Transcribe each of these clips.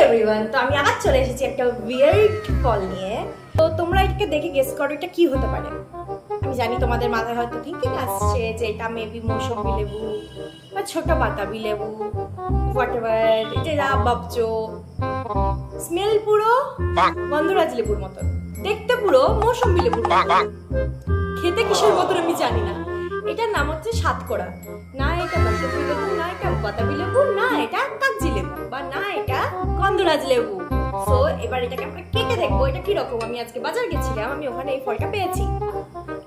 Everyone, তো আমি আবার চলে এসেছি একটা উইয়ার্ড ফল নিয়ে। তো তোমরা এটাকে দেখে গেস করো এটা কি হতে পারে। আমি জানি তোমাদের মাথায় হয়তো থিঙ্কিং আসছে যে এটা মেবি মৌসুমী লেবু বা ছোট বাতাবি লেবু, হোয়াটএভার। এটা বাবজো, স্মেল পুরো গন্ধরাজ লেবুর মতন, দেখতে পুরো মৌসুমী লেবুর মতন, খেতে কিসের মতন আমি জানি না। এটার নাম হচ্ছে সাতকোড়া। না এটা মৌসুমী লেবু, না এটা বাতাবি লেবু, না এটা কাগজি লেবু, বা না এটা গন্ধরাজ লেবু। সো এবার এটাকে আমরা কেটে দেখবো এটা কি রকম। আমি আজকে বাজার গেছিলাম, আমি ওখানে এই ফলটা পেয়েছি।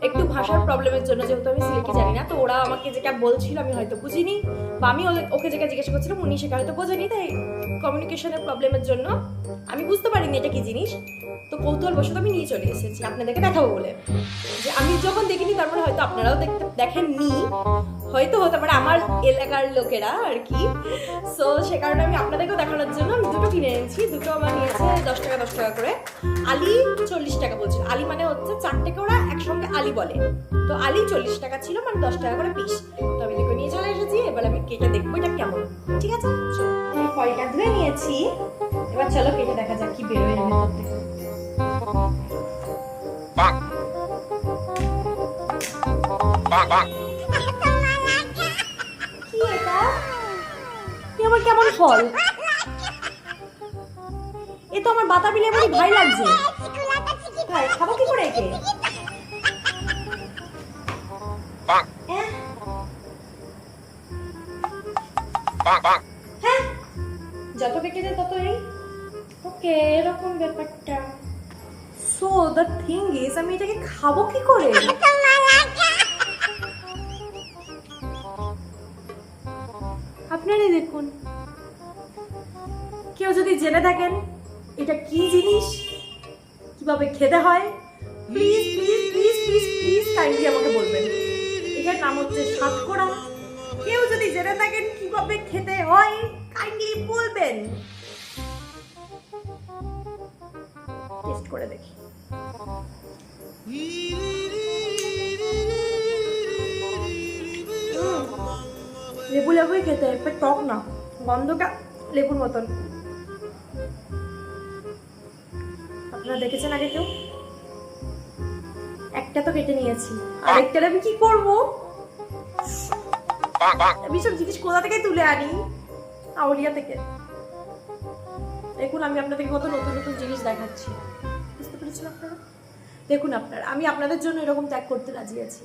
একটু ভাষার প্রবলেমের জন্য, যেহেতু আমি সিলেটি জানি না, তো ওরা আমাকে যেটা বলছিল আমি হয়তো বুঝিনি, বা আমি ওকে যেটা জিজ্ঞাসা করছিলাম উনি সেটা হয়তো বোঝেনি। তাই কমিউনিকেশনের প্রবলেমের জন্য আমি বুঝতে পারিনি এটা কি জিনিস। তো কৌতূহলবশত আমি নিয়ে চলে এসেছি আপনাদেরকে দেখাবো বলে, যে আমি যখন দেখিনি তার মানে হয়তো আপনারাও দেখেননি, হয়তো হতে পারে আমার এলাকার লোকেরা আর কি। সো সে কারণে আমি আপনাদেরকেও দেখানোর জন্য আমি দুটো কিনে এনেছি। দুটো আমার নিয়েছে 10 টাকা করে। আলি 40 টাকা বলছিল। আলি মানে হচ্ছে 4টাকে ওরা একসঙ্গে আলি বলে, তো আলি 40 টাকা ছিল, মানে 10 টাকা করে পিস। তো আমি দেখে নিয়ে চলে এসেছি। এবার আমি কেটে দেখবো এটা কেমন। ঠিক আছে, আমি ফলটা ধুয়ে নিয়েছি। এবার চলো কেটে দেখা যাক কি বেরোয় এর ভেতর থেকে। কি এটা? আমার কেমন ফল? এ তো আমার বাতাবি লেবুর ভাই লাগছে। ভাই খাবো কি করে একে? হ্যাঁ, যত কেটে যায় তত এই। ওকে, এরকম ব্যাপারটা। সো দ্য থিং ইজ, আমি এটাকে খাবো কি করে? আপনারাই দেখুন, কেউ যদি জেনে থাকেন এটা কি জিনিস, কিভাবে খেতে হয়, please please please please please kindly আমাকে বলবেন। এটার নাম হচ্ছে সাতকোড়া। কেউ যদি জেনে থাকেন কিভাবে খেতে হয় কাইন্ডলি বলবেন। টেস্ট করে দেখি। লেবু লেবুই খেতে, একটু টক না, গন্ধটা লেবুর মতন। আপনারা দেখেছেন আগে কেউ? একটা তো কেটে নিয়েছি, আর একটা আমি কি করবো? এইসব জিনিস কোথা থেকে তুলে আনি? আউলিয়া থেকে। দেখুন, আমি আপনাদেরকে কত নতুন নতুন জিনিস দেখাচ্ছি, বুঝতে পেরেছেন আপনারা? দেখুন আপনারা, আমি আপনাদের জন্য এরকম ত্যাগ করতে রাজি আছি।